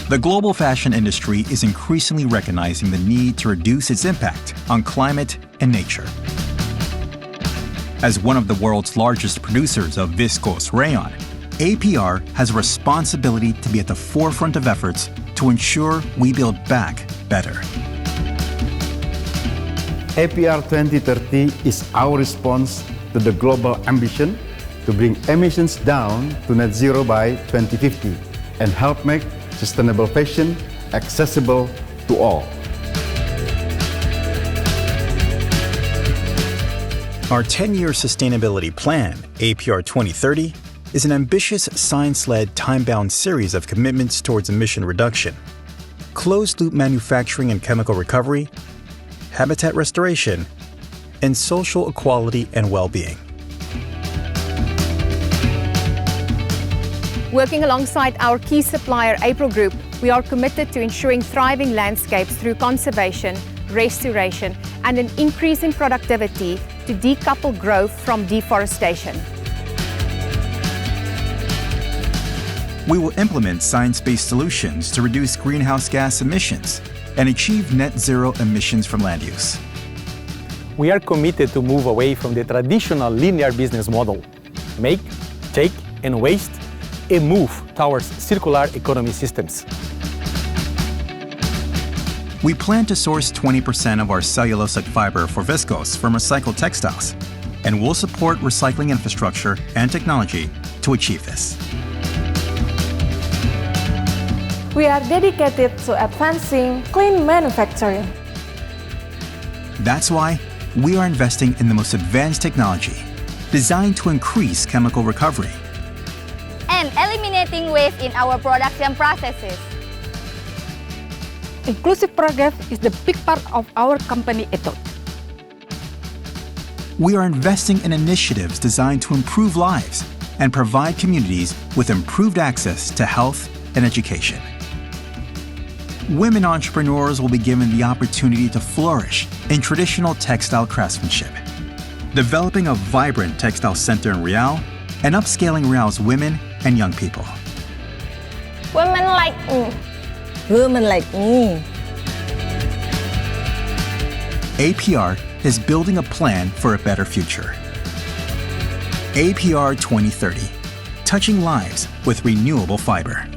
The global fashion industry is increasingly recognizing the need to reduce its impact on climate and nature. As one of the world's largest producers of viscose rayon, APR has a responsibility to be at the forefront of efforts to ensure we build back better. APR 2030 is our response to the global ambition to bring emissions down to net zero by 2050 and help make sustainable fashion accessible to all. Our 10-year sustainability plan, APR 2030, is an ambitious science-led time-bound series of commitments towards emission reduction, closed-loop manufacturing and chemical recovery, habitat restoration, and social equality and well-being. Working alongside our key supplier, April Group, we are committed to ensuring thriving landscapes through conservation, restoration, and an increase in productivity to decouple growth from deforestation. We will implement science-based solutions to reduce greenhouse gas emissions and achieve net zero emissions from land use. We are committed to move away from the traditional linear business model, make, take, and waste, and move towards circular economy systems. We plan to source 20% of our cellulosic fiber for viscose from recycled textiles, and will support recycling infrastructure and technology to achieve this. We are dedicated to advancing clean manufacturing. That's why we are investing in the most advanced technology designed to increase chemical recovery and eliminating waste in our production processes. Inclusive progress is the big part of our company ethos. We are investing in initiatives designed to improve lives and provide communities with improved access to health and education. Women entrepreneurs will be given the opportunity to flourish in traditional textile craftsmanship, developing a vibrant textile center in Rayon and upscaling Rayon's women and young people. Women like me. Women like me. APR is building a plan for a better future. APR 2030, touching lives with renewable fiber.